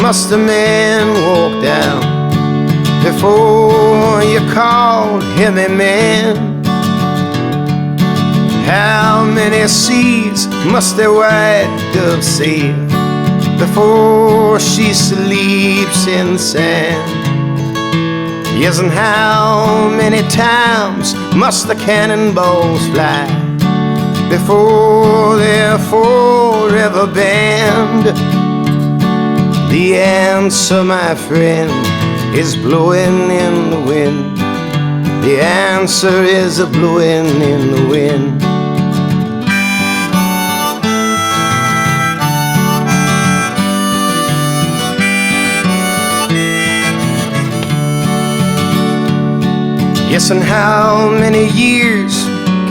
must a man walk down before you called him a man? How many seas must a white dove sail before she sleeps in the sand? Yes, and how many times must the cannonballs fly before they're forever banned? The answer, my friend, is blowing in the wind. The answer is a blowing in the wind. Yes, and how many years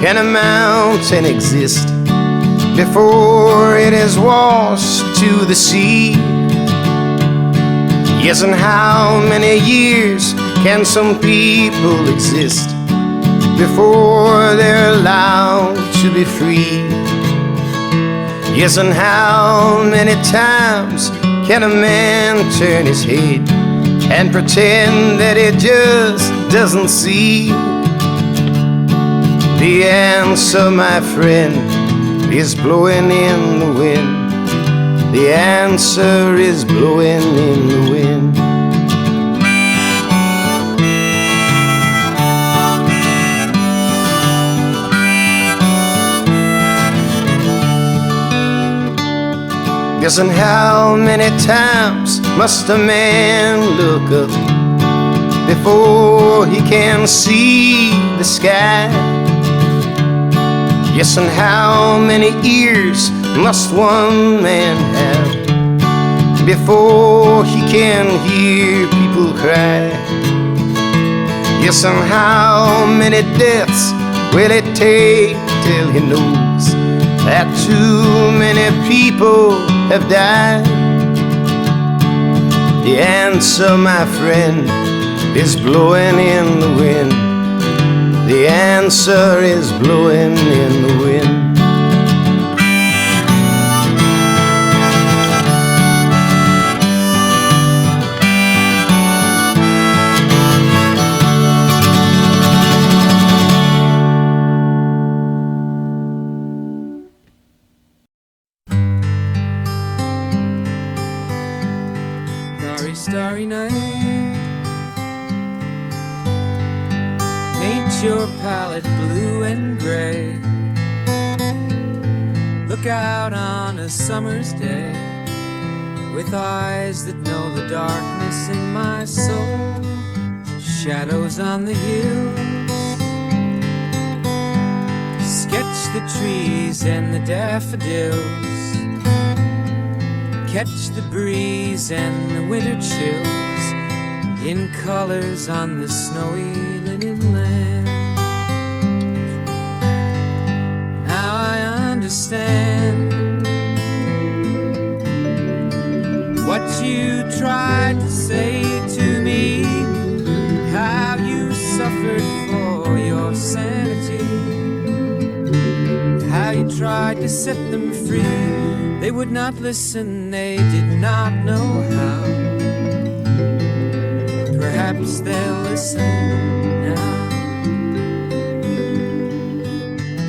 can a mountain exist before it is washed to the sea? Yes, and how many years can some people exist before they're allowed to be free? Yes, and how many times can a man turn his head and pretend that he just doesn't see? The answer, my friend, is blowing in the wind. The answer is blowing in the wind. Yes, and how many times must a man look up before he can see the sky? Yes, and how many ears must one man have before he can hear people cry? Yes, and how many deaths will it take till he knows that too many people have died? The answer, my friend, is blowing in the wind. The answer is blowing in the wind. Starry, starry night, paint your palette blue and gray. Look out on a summer's day with eyes that know the darkness in my soul. Shadows on the hills, sketch the trees and the daffodils. Catch the breeze and the winter chills in colors on the snowy linen land. Now I understand what you tried to say to me, how you suffered for your sanity, how you tried to set them free. They would not listen, they did not know how. Perhaps they'll listen now.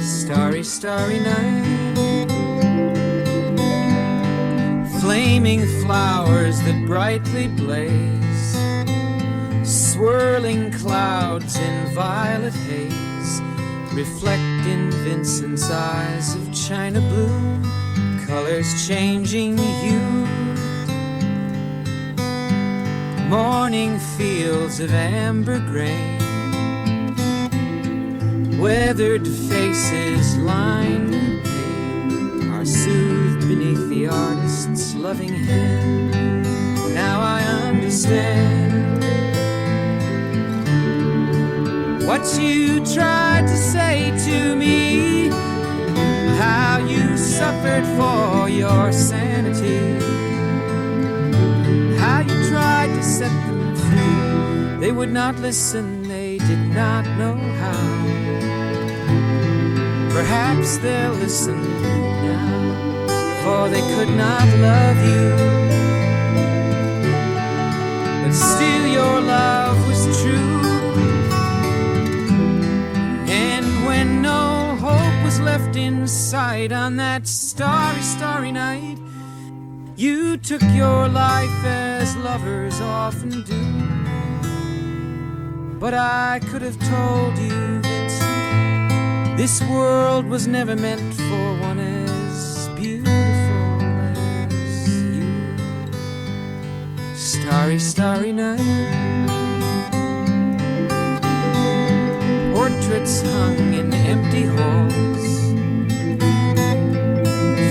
Starry, starry night, flaming flowers that brightly blaze, swirling clouds in violet haze, reflect in Vincent's eyes of china blue, colors changing hue. Morning fields of amber grain, weathered faces lined in pain, are soothed beneath the artist's loving hand. Now I understand what you tried to say to me, how you suffered for your sanity, how you tried to set them free. They would not listen, they did not know how. Perhaps they'll listen now, for they could not love you your love was true. And when no hope was left in sight on that starry, starry night, you took your life as lovers often do. But I could have told you that this world was never meant for one as beautiful as you. Starry, starry night, portraits hung in empty halls,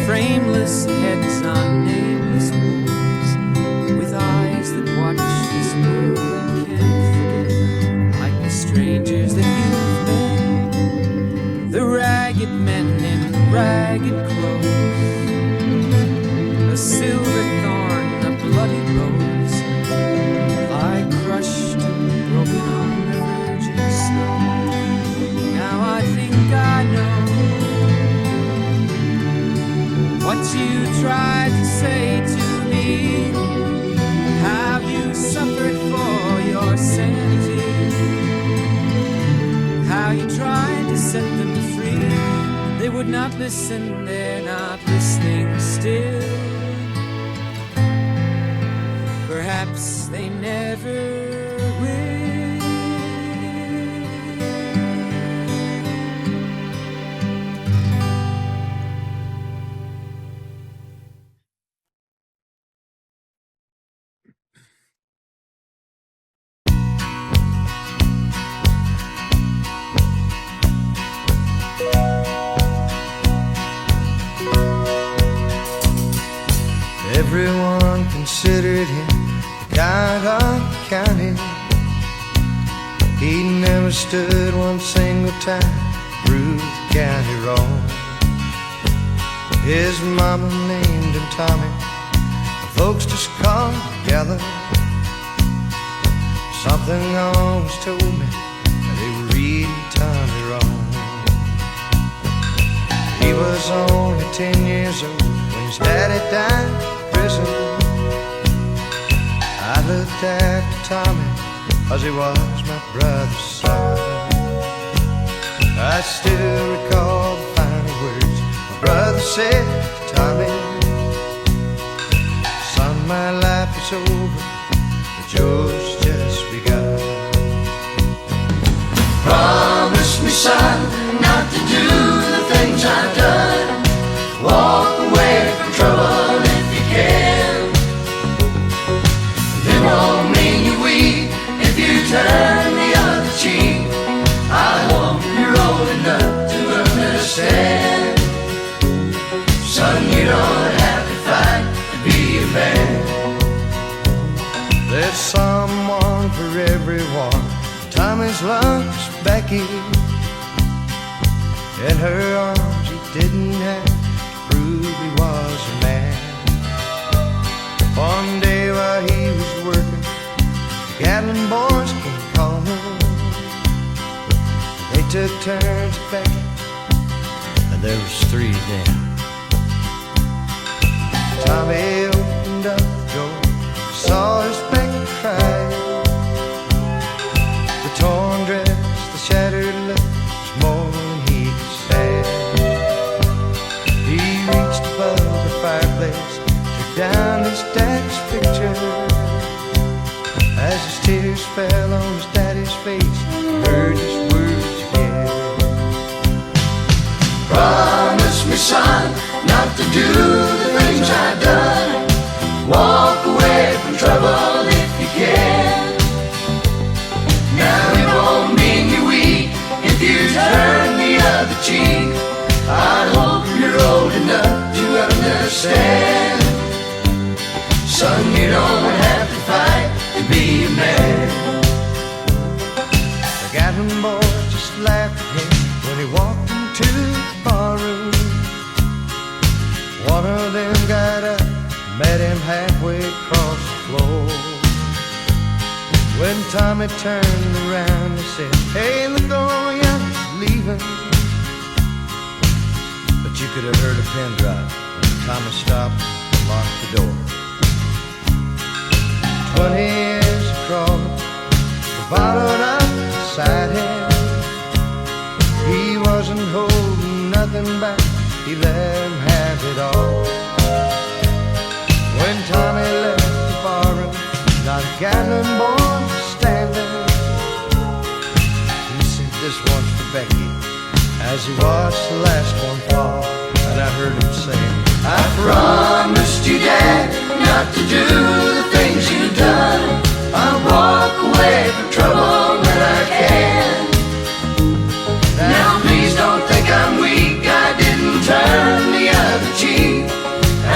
frameless heads on nameless walls, with eyes that watch this world and can't forget, like the strangers that you've met, the ragged men in ragged clothes, a silver thorn, a bloody rose, lie crushed and broken on the virgin snow. Now I think I know what you tried to say to me, how you suffered for your sanity, how you tried to set them free. They would not listen, they're not listening still. Perhaps they never will. Everyone considered him the kind of county. He never stood one single time, proved the county wrong. His mama named him Tommy, the folks just called him together. Something always told me that they were reading Tommy wrong. He was only 10 years old when his daddy died in prison. I looked after Tommy 'cause he was my brother's son. I still recall the final words my brother said to Tommy: "Son, my life is over, but yours just begun. Promise me, son, not to do the things I've done. Walk away from trouble if you can. It won't mean you're weak if you turn the other cheek. I hope you're old enough to understand. Son, you don't have to fight to be a man. There's someone for everyone. Tommy's lunch was Becky. In her arms he didn't have to prove he was a man. One day while he was working, the Gatlin boys came calling. They took turns at Becky, and there was 3 of them. Tommy opened up the door, saw his Becky crying. The torn dress, the shattered look was more than he could stand. He reached above the fireplace, took down his daddy's picture. As his tears fell on his daddy's face, he heard his words again. Promise me, son, not to do the things I've done. Walk away from trouble if you can. Now it won't mean you're weak if you turn the other cheek. I hope you're old enough to understand. Son, you don't have to fight to be a man. The Gatlin boys just laughed at him when he walked into the barroom. One of them got up, met him halfway across the floor. When Tommy turned around, he said, "Hey, look, old youngster's leaving." But you could have heard a pin drop when Tommy stopped and locked the door. 20 years across didn't hold nothing back, he let him have it all. When Tommy left the barroom, not a gallon boy standing, he said, "This one's for Becky," as he watched the last one fall. And I heard him say, "I promised you, Dad, not to do the things you've done. I'll walk away from trouble when I can. Now please don't think I'm weak, I didn't turn the other cheek.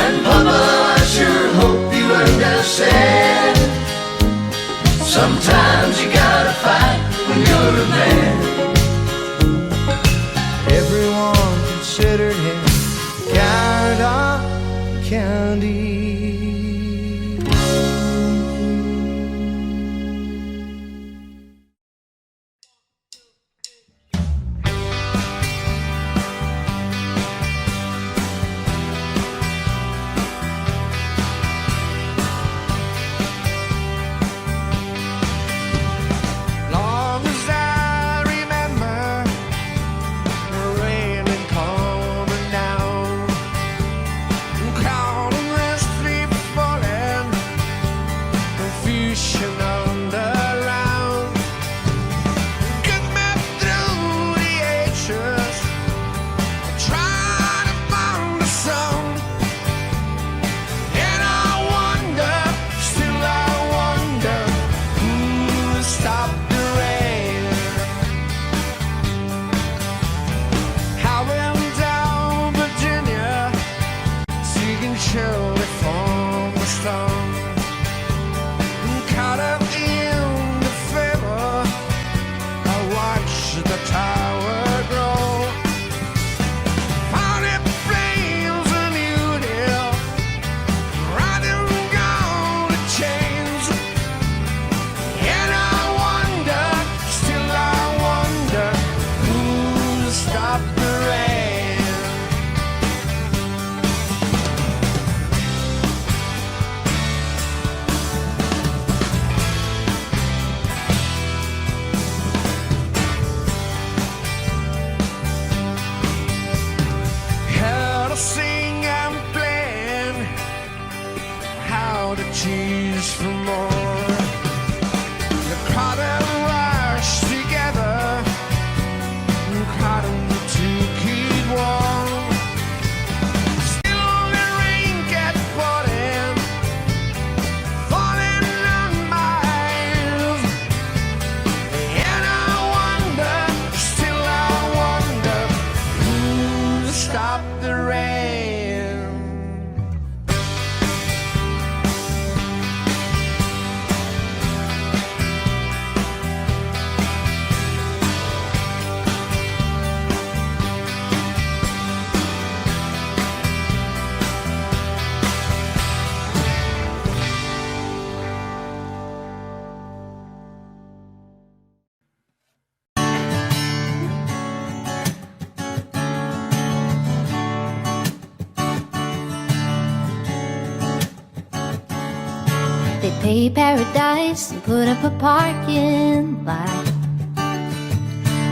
And Papa, I sure hope you understand. Sometimes you gotta fight when you're a man." Everyone considered him coward of county. Long as I remember, the rain and coming down, cloud and rest sleep falling, confusion underground. Get me through the ages, try to find the sun. And I wonder, still I wonder, who stopped the rain. Howling down Virginia, seeking shelter from the storm. Caught up in the fever, I watched the tower grow. Found it flames a new deal, riding down the chains. And I wonder, still I wonder, who stopped the rain. Heard her sing and playing, how to choose for more. The crowd and rush together, crowd to keep warm. Still the rain kept falling, falling on my eyes. And I wonder, still I wonder, who stopped the rain. They pay paradise and put up a parking lot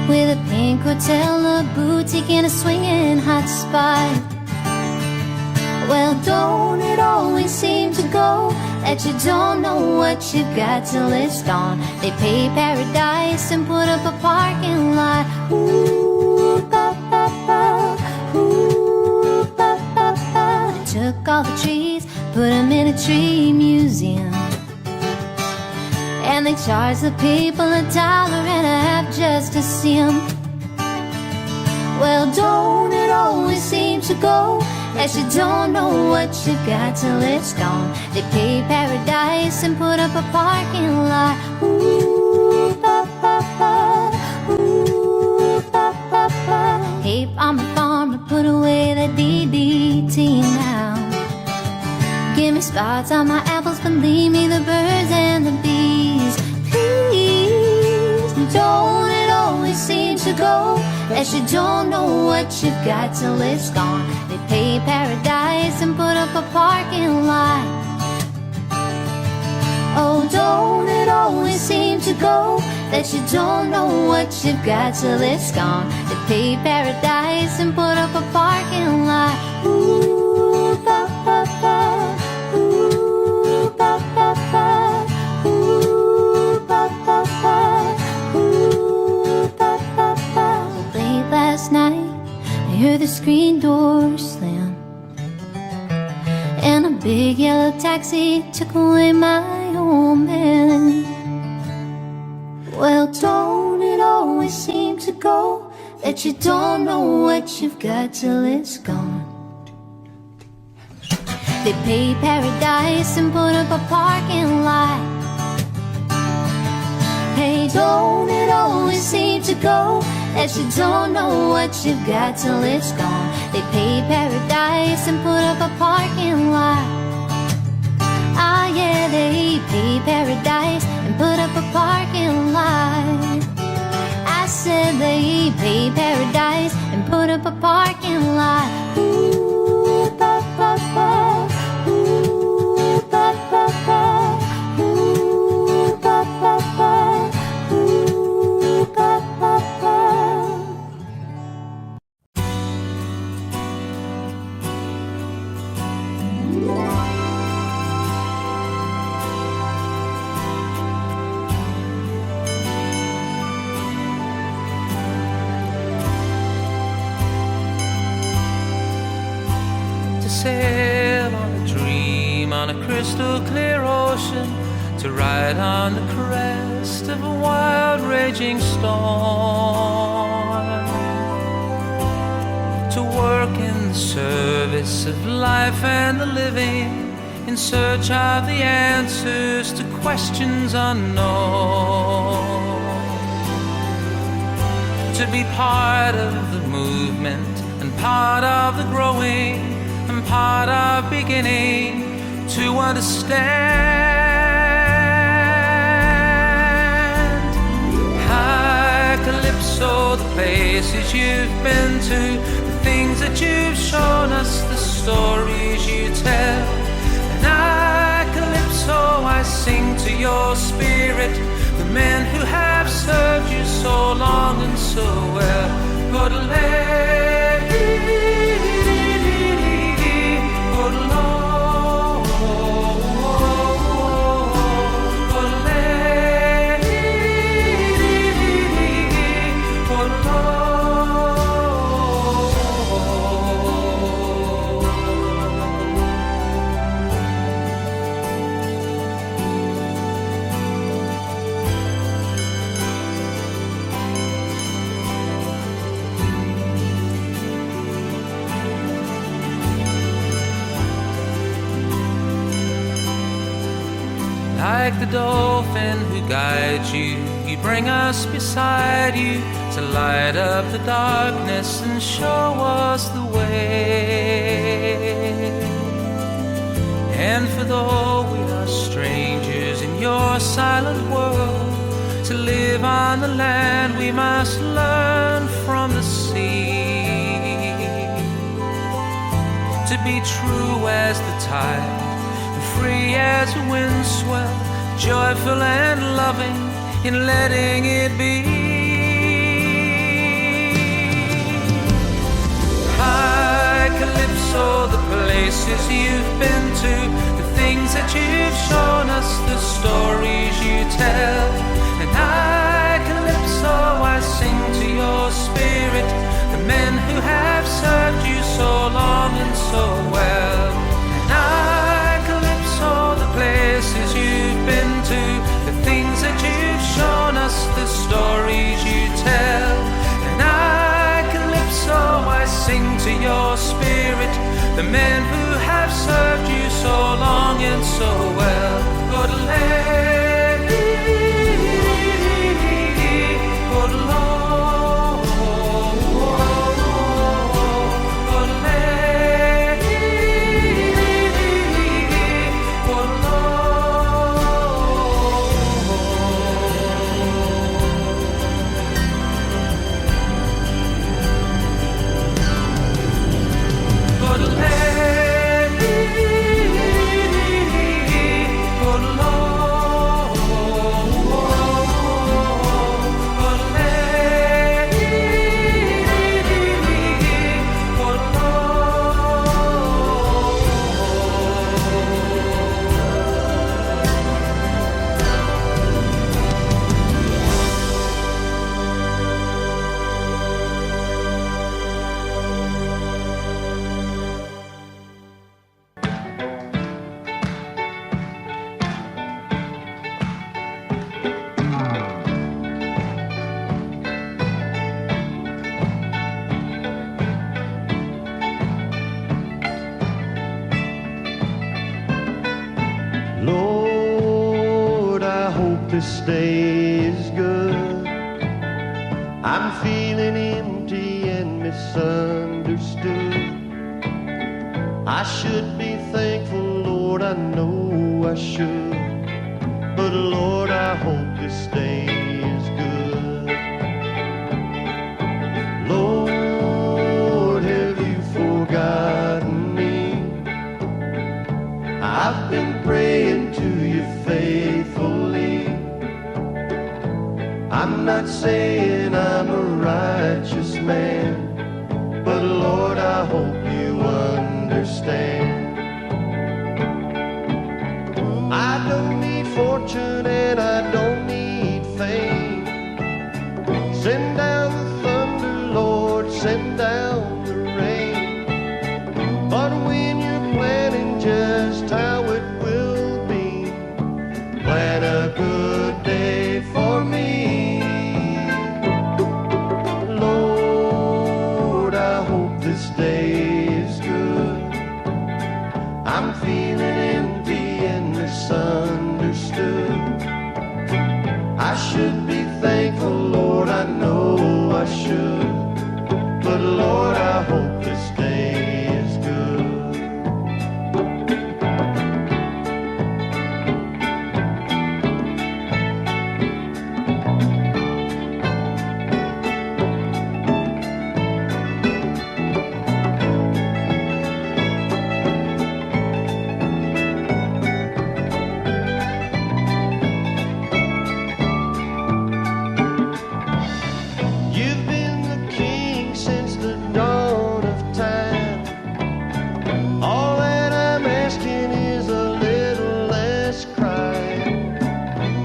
with a pink hotel, a boutique, and a swinging hot spot. Well, don't it always seem to go that you don't know what you got till it's gone? They pay paradise and put up a parking lot. Ooh, ba, ba, ba. Ooh, ba, ba, ba. They took all the trees, put them in a tree museum, and they charge the people $1.50 just to see 'em. Well, don't it always seem to go that you don't know what you got till it's gone? They pay paradise and put up a parking lot. Ooh, ba, ba, ba. Ooh, ba, ba, ba. Hey, I'm a farmer, put away that DDT now. Give me spots on my apples, but leave me the birds and the bees. Please, don't it always seem to go that you don't know what you've got till it's gone? They pay paradise and put up a parking lot. Oh, don't it always seem to go that you don't know what you've got till it's gone. They paved paradise and put up a parking lot. Ooh, ba ba ba. Ooh, ba ba ba. Ooh, ba ba ba. Ooh, ba ba ba. Late last night, I heard the screen door slam, and a big yellow taxi took away my old man. Well, don't it always seem to go that you don't know what you've got till it's gone? They paved paradise and put up a parking lot. Hey, don't it always seem to go that you don't know what you've got till it's gone? They paved paradise and put up a parking lot. Ah, yeah, they paved paradise and put up a parking lot. I said they paved paradise and put up a parking lot. Ooh, ba ba ba. Ooh, ba ba ba. Ooh, ba ba ba. Ooh, ba ba ba. To sail on a dream on a crystal clear ocean, to ride on the crest of a wild raging storm, to work in the service of life and the living, in search of the answers to questions unknown, to be part of the movement and part of the growing and part of beginning to understand. High Calypso, the places you've been to, the things that you've shown us, the stories you tell. And I, Calypso, I sing to your spirit, the men who have served you so long and so well. Good like the dolphin who guides you, you bring us beside you to light up the darkness and show us the way. And for though we are strangers in your silent world, to live on the land we must learn from the sea, to be true as the tide, free as a wind swell, joyful and loving in letting it be. High Calypso, the places you've been to, the things that you've shown us, the stories you tell. And I, Calypso, I sing to your spirit, the men who have served you so long and so well. And I, Calypso, the places you've been to, the things that you've shown us, the stories you tell. And I, Calypso, I sing to your spirit, the men who have served you so long and so well. Good Lord. this day is good. I'm feeling empty and misunderstood. I should be thankful, Lord, I know I should. But Lord, I hope this day is good. Lord, have you forgotten me? I've been praying to you faithfully. I'm not saying I'm a righteous man, but Lord, I hope you understand. I don't need fortune and I don't need fame. Send down the thunder, Lord, send down the rain. But when you're planning just how it will be, plan a good day for me. Lord, I hope this day is good. I'm feeling empty and misunderstood. I should be thankful, Lord, I know I should. But Lord, I hope this day is good. You've been the king since the dawn of time. All that I'm asking is a little less crime.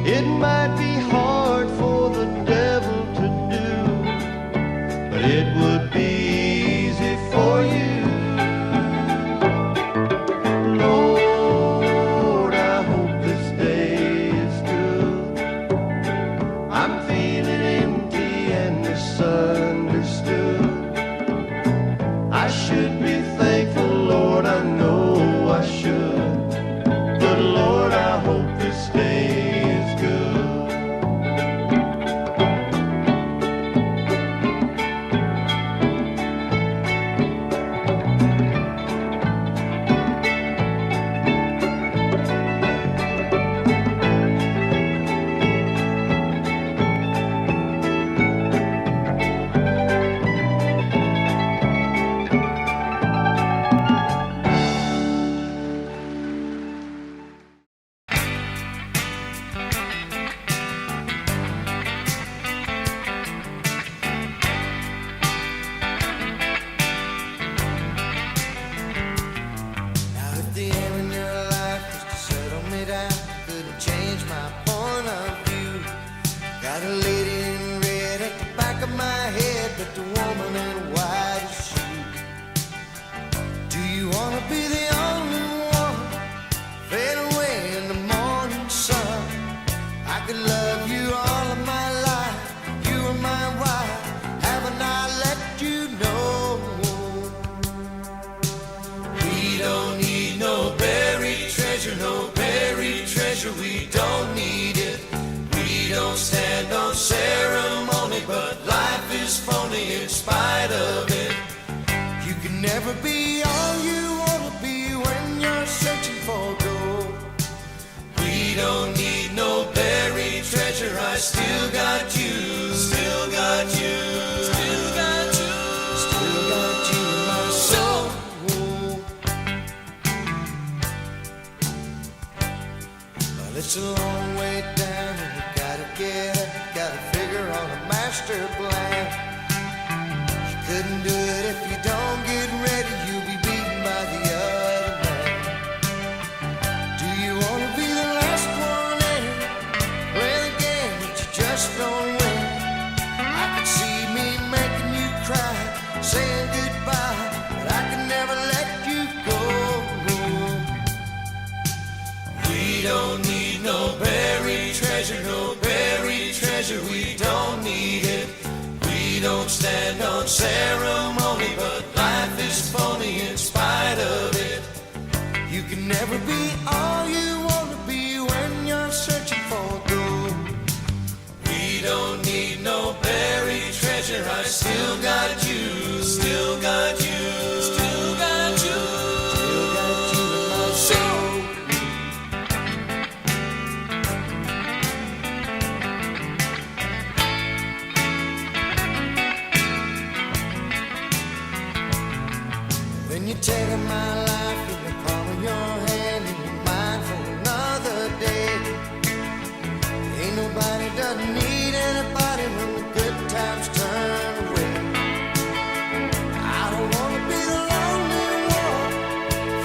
It might be hard for the devil to do, but it would be easy for you. Lord, I hope this day is good. I'm feeling empty and misunderstood. I should be thankful, Lord, I know I should. But Lord, I hope this day is good. Now if the aim in your life was to settle me down, couldn't change my point of view. Got a lady in red at the back of my head, but the woman in white is she. Do you wanna be the only one? Fade away in the morning sun. I could love you all of my life. You are my wife. Haven't I let you know? We don't need no buried treasure, no buried treasure, we don't need it. We don't stand on ceremony, but life is phony in spite of it. You can never be all you wanna be when you're searching for gold. We don't need no buried treasure, I still got you, still got you, still got you, still got you in my soul. Well, it's a long way down and you gotta get up, gotta figure on a master plan. You couldn't do it if you don't get ready, you'll be beaten by the other man. Do you wanna be the last one in? Play the game that you just don't win. I could see me making you cry, saying goodbye, but I could never let you go. We don't need no buried treasure, no buried treasure, we don't need it. We don't stand on ceremony, but life is phony in spite of it. You can never be all you wanna be when you're searching for gold. When you're taking my life in the palm of your hand and you're mine for another day. Ain't nobody doesn't need anybody when the good times turn away. I don't wanna be the lonely one,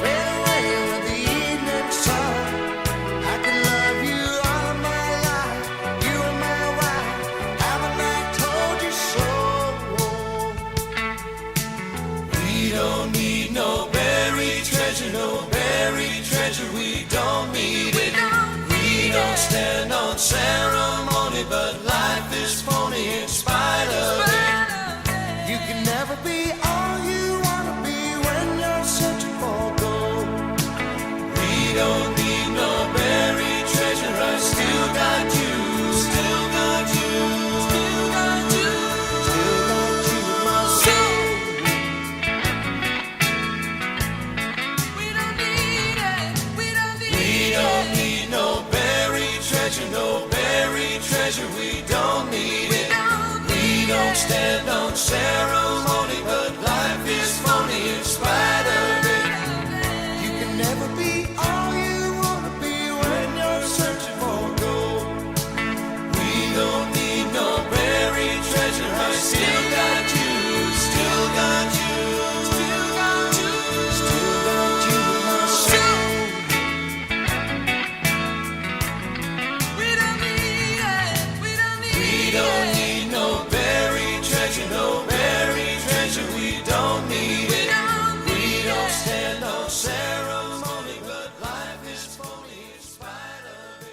fade away with the evening sun. I could love you all of my life, you are my wife, haven't I told you so? We don't need no buried treasure, no buried treasure, we don't need it. We don't stand on ceremony, but life is phony in spite of it. You can never be all you wanna be when you're searching for gold. We don't need no buried treasure, I still got you, still got you, still got you, still got you, my soul. We don't need it, we don't need no buried treasure, no buried treasure, we don't need it. We don't stand on ceremony, but life is phony in spite of it. You can never be all you wanna be when you're searching for gold. We don't need no buried treasure, I still got you, still got you, still got you, still got you, my soul. We don't need no buried treasure, no buried treasure, we don't need it. We don't stand on ceremony, but life is phony in spite of it.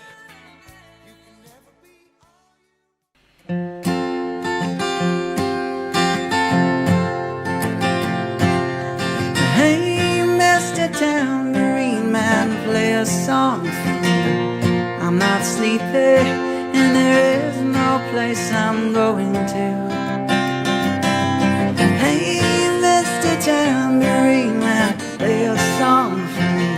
You can never be Hey, Mr. Tambourine Man, play a song for me. I'm not sleepy, and there is no place I'm going to. Hey, Mr. Tambourine Man, play a song for me.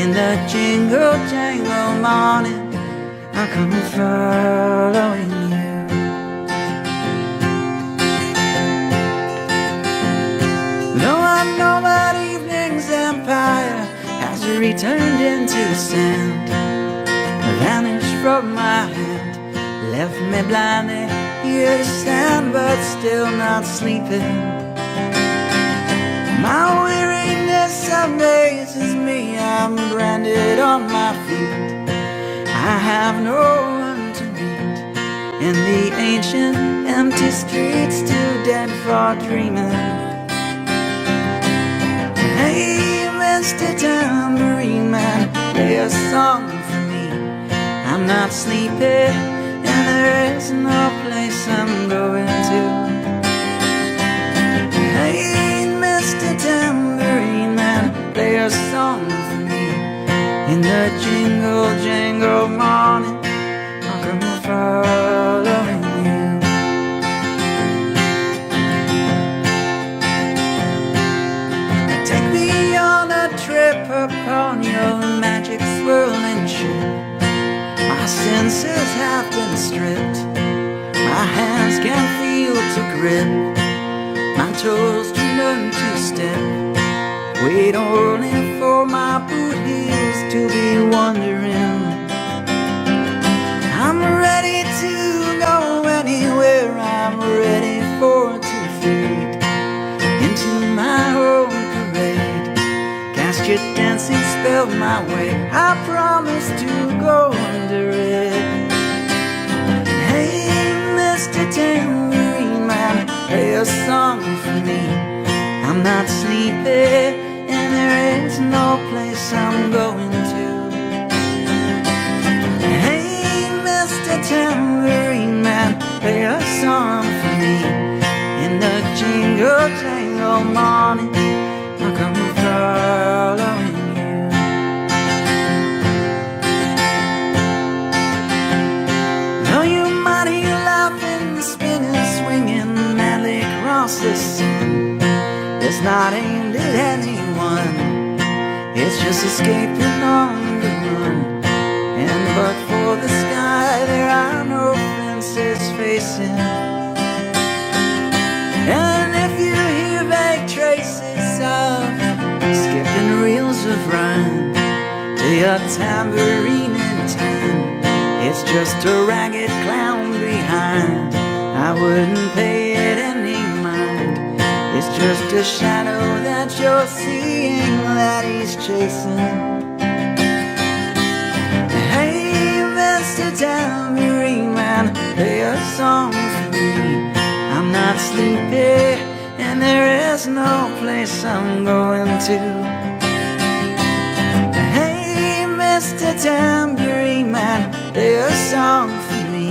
In the jingle jangle morning, I'll come following you. Though I know that evening's empire has returned into sand, vanished from my hand, left me blindly here to stand, but still not sleeping. My weariness amazes me, I'm branded on my feet. I have no one to meet in the ancient empty streets, too dead for dreaming. Hey, Mr. Tambourine Man, play a song for me. I'm not sleepy, and there is no place I'm going to. Hey, Mr. Tambourine Man, play a song for me. In the jingle jangle morning, I'll come following you. Take me on a trip upon your magic swirling ship. My senses have been stripped, my hands can't feel to grip, my toes to learn to step. Wait only for my boot heels to be wandering. I'm ready to go anywhere, I'm ready for to fade into my own parade. Cast your dancing spell my way, I promise to go under it. Hey, Mr. Tambourine Man, play a song for me. I'm not sleepy, and there is no place I'm going to. Hey, Mr. Tambourine Man, play a song for me. In the jingle jangle morning, I'll come following you. Though you might hear laughing, spinning, swinging madly across the sun, it's not aimed at anyone, it's just escaping on the run. And but for the sky, there are no fences facing. And if you hear vague traces of play a tambourine in time. It's just a ragged clown behind. I wouldn't pay it any mind. It's just a shadow that you're seeing that he's chasing. Hey, Mr. Tambourine Man, play a song for me. I'm not sleepy, and there is no place I'm going to. Hey, Mr. Tambourine Man, play a song for me.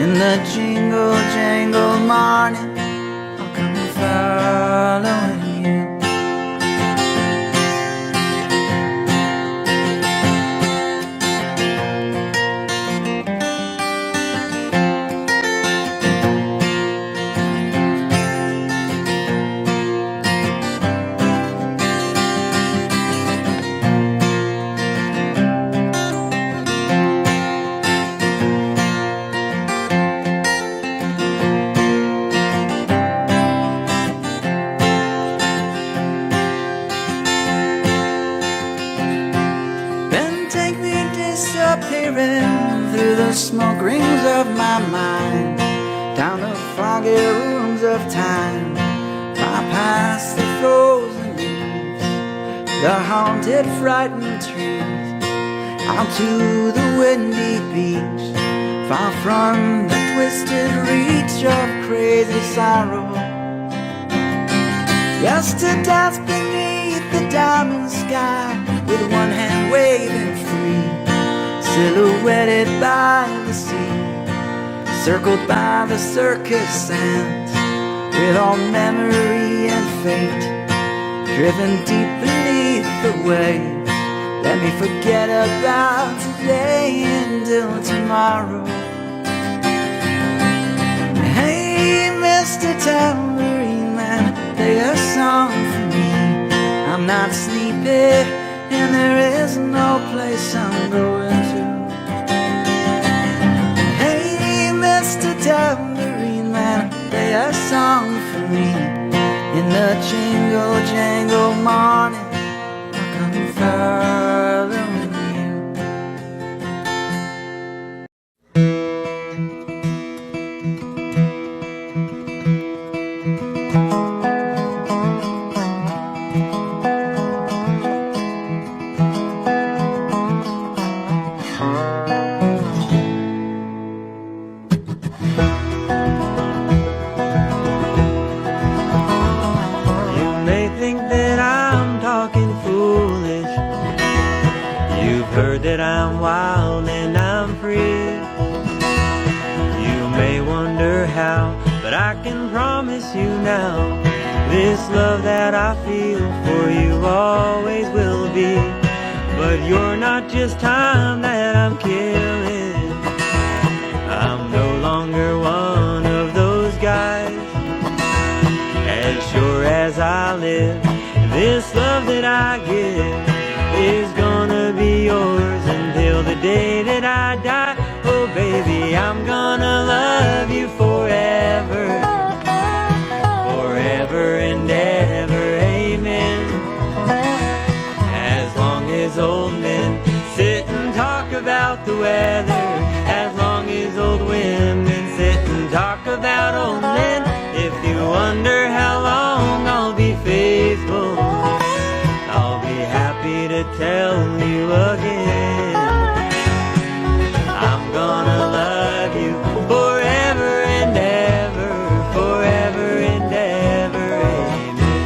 In the jingle jangle morning, I'll come following you. Through the smoke rings of my mind, down the foggy rooms of time, far past the frozen leaves, the haunted, frightened trees, out to the windy beach, far from the twisted reach of crazy sorrow. Just to dance beneath the diamond sky, with one hand waving free, silhouetted by the sea, circled by the circus sands, with all memory and fate driven deep beneath the waves. Let me forget about today until tomorrow. Hey, Mr. Tambourine Man, play a song for me. I'm not sleepy, and there is no place I'm going to. Hey, Mr. Tambourine Man, play a song for me. In the jingle jangle morning, I'll come following you. That I'm wild and I'm free. You may wonder how, but I can promise you now, this love that I feel for you always will be. But you're not just time that I'm killing. I'm no longer one of those guys. As sure as I live, this love that I give is gonna be yours until the day that I die. Oh baby, I'm gonna love you forever, forever and ever, amen. As long as old men sit and talk about the weather, as long as old women sit and talk about old men, if you wonder how long I'll be faithful, I'll be happy to tell you again. I'm gonna love you forever and ever, forever and ever, amen.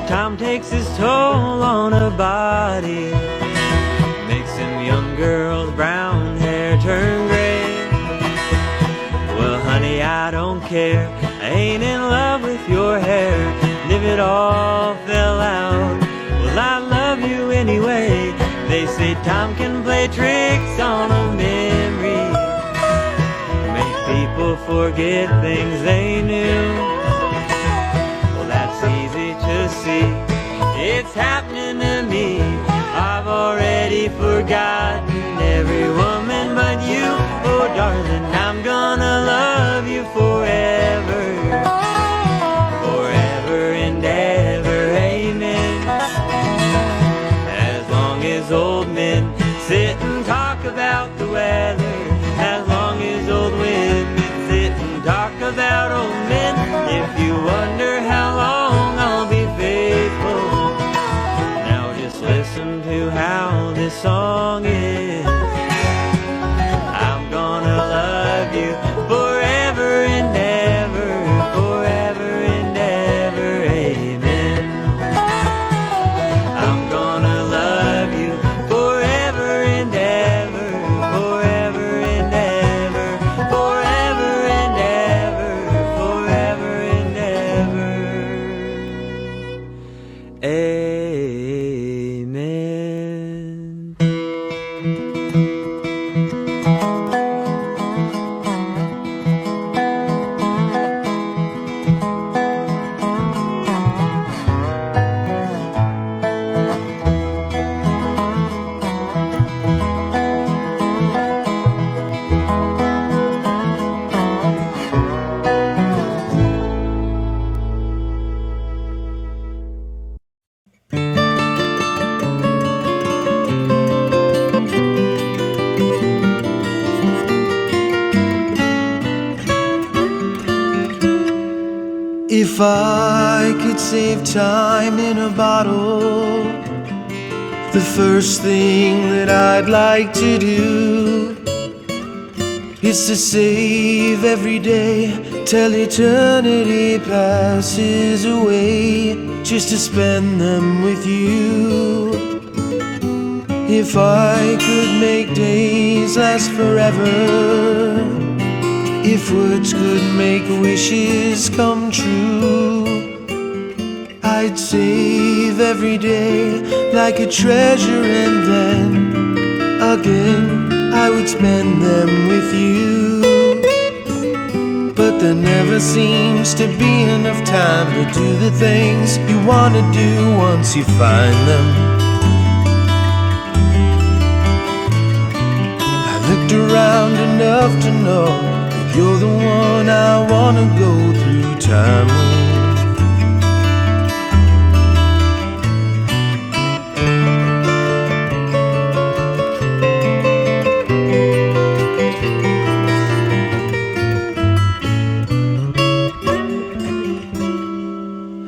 Time takes its toll on a body, makes them young girls' brown hair turn gray. Well, honey, I don't care, I ain't in love with your hair. And if it all fell out, well, I love you anyway. They say time can play tricks on a memory, make people forget things they knew. That's easy to see. It's happening to me. I've already forgotten every woman but you. Oh darling, I'm gonna love you forever. Forever and ever, amen. As long as old men sit and talk about the weather, as long as old women sit and talk about old men, if you wonder how long I'll be faithful, now just listen to how this song is. I'm gonna love you forever and ever, forever and ever, amen. I'm gonna love you forever and ever, forever and ever, forever and ever, forever and ever, amen. If I could save time in a bottle, the first thing that I'd like to do is to save every day till eternity passes away, just to spend them with you. If I could make days last forever, if words could make wishes come true, I'd save every day like a treasure, and then again I would spend them with you. But there never seems to be enough time to do the things you want to do once you find them. I looked around enough to know you're the one I wanna go through time with.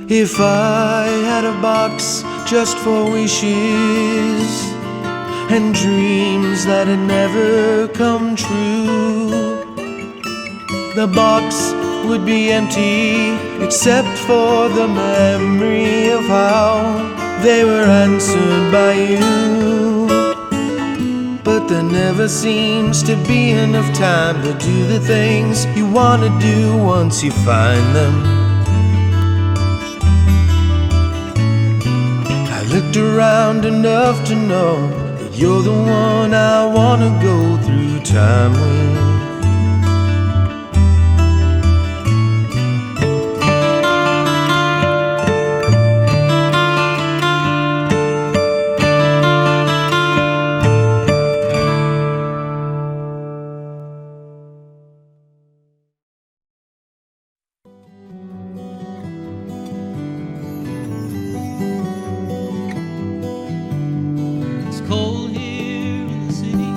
If I had a box just for wishes and dreams that had never come true, the box would be empty except for the memory of how they were answered by you. But there never seems to be enough time to do the things you want to do once you find them. I looked around enough to know that you're the one I want to go through time with. Cold here in the city,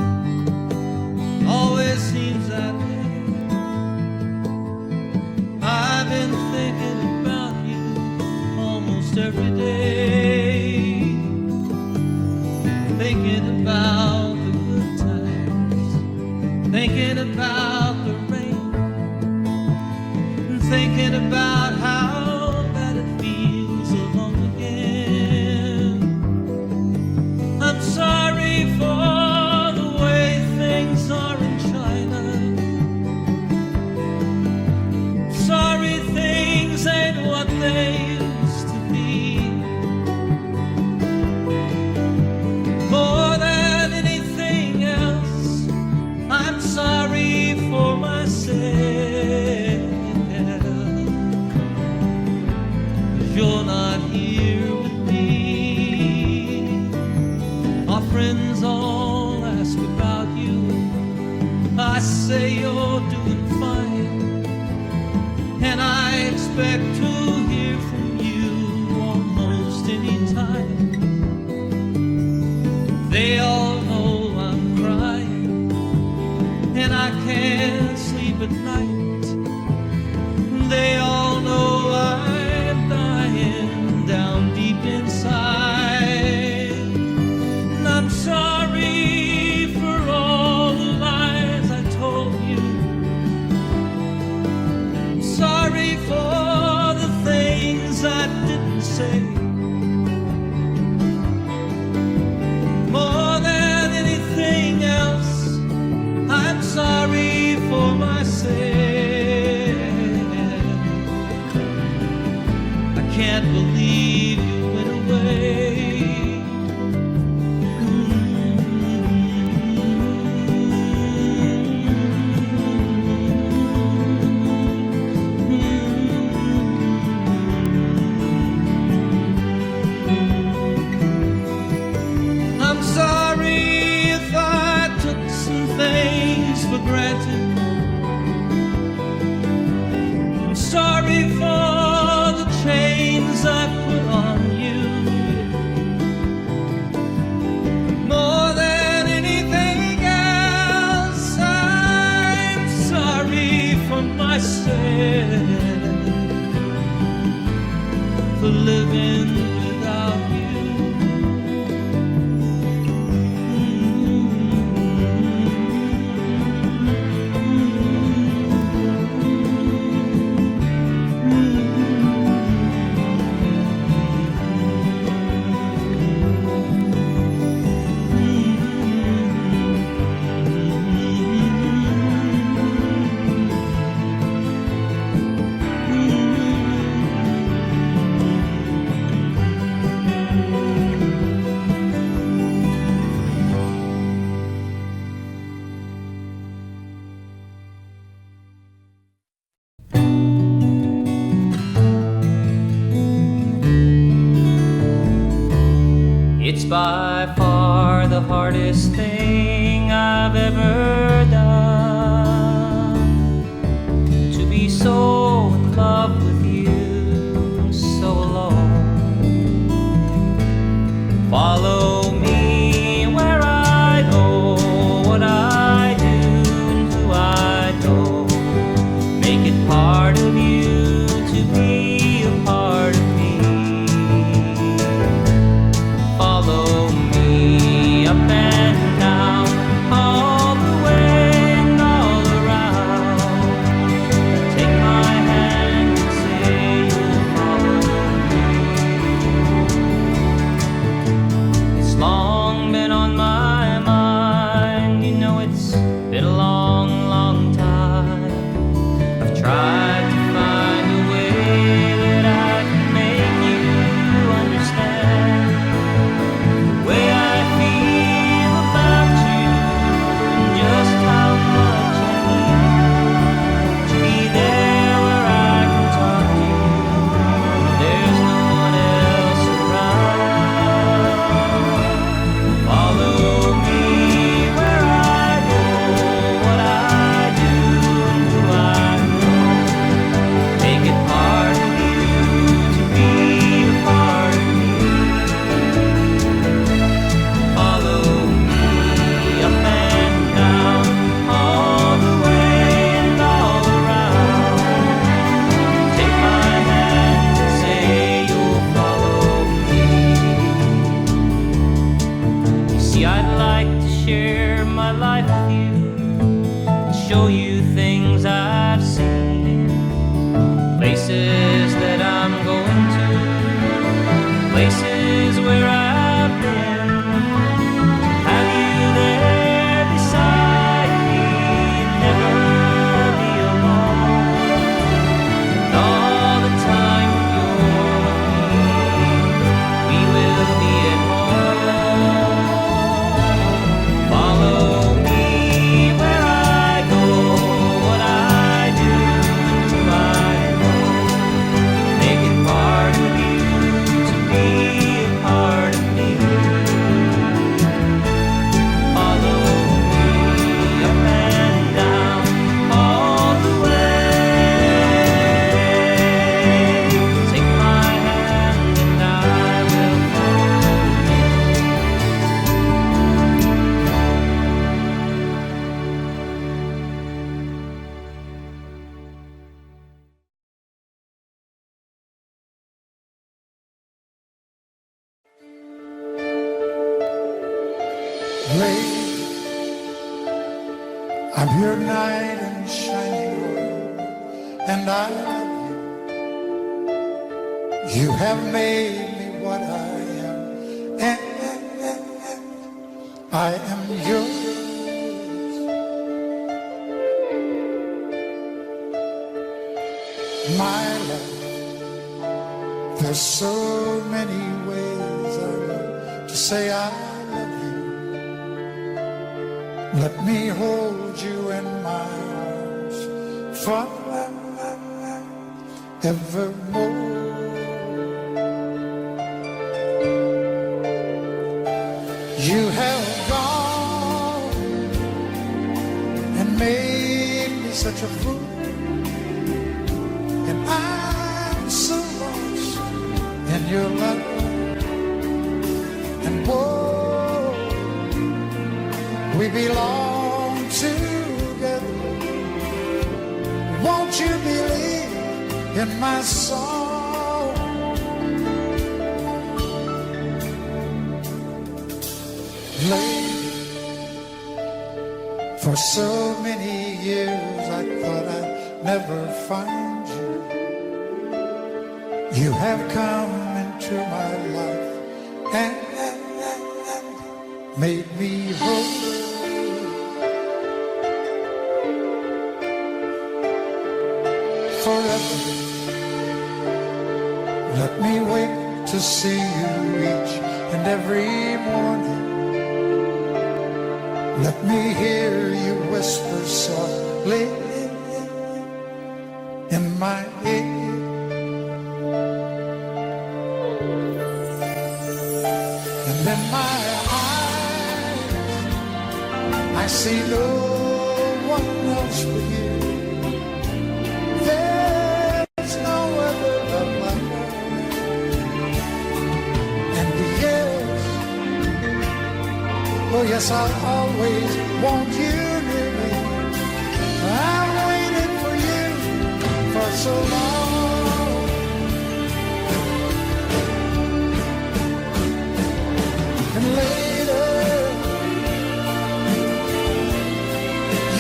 always seems that way. I've been thinking about you almost every day, thinking about the good times, thinking about the rain, and thinking about how bad it feels alone again. I'm sorry for the way things are in China. Sorry things ain't what they used to be. More than anything else, I'm sorry for myself. 'Cause you're and I expect to hear from you almost any time. They all know I'm crying, and I can't sleep at night. They all know I'm dying down deep inside. And I'm sorry for all the lies I told you. I'm sorry for the things I didn't say. More than anything else, I'm sorry for myself. I can't believe you went away. I'm sorry if I took some things for granted. I'm sorry for the chains I put on you. More than anything else, I'm sorry for myself, for living without you. It's by far the hardest thing I've ever done, to be so in love with you, so alone. Follow me where I go, what I do and who I know. Make it part of you to be a part of me. Follow me up and down, all the way and all around. Take my hand and say you'll follow me. It's long been on my mind, you know it's been a long, long time. I've tried to find Lady, I'm your knight in shining armor, and I love you. You have made me what I am, and I am yours. My love, there's so many ways I love to say I love you. Let me hold you in my arms forevermore. You have gone and made me such a fool, and I'm so lost in your love. And whoa, we belong together. Won't you believe in my song? Lady, for so many years I thought I'd never find you. You have come into my life and made me whole. Forever, let me wait to see you each and every morning. Let me hear you whisper softly in my ear. And in my eyes, I see no one else but you. There's no other love like mine. And yes, oh yes, I'll always want you near me. I've waited for you for so long. And later,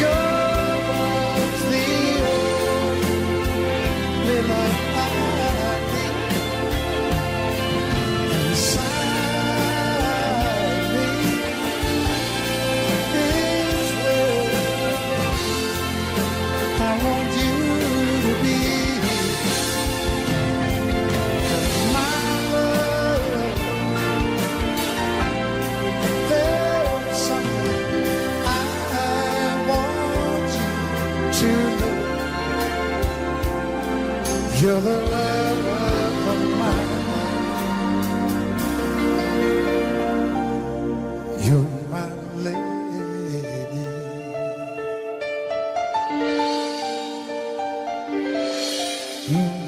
your love's the only love I need. Inside me is where I want you to be. 'Cause my love, there's something I want you to know. You're the love of my life. You're my lady. Mm.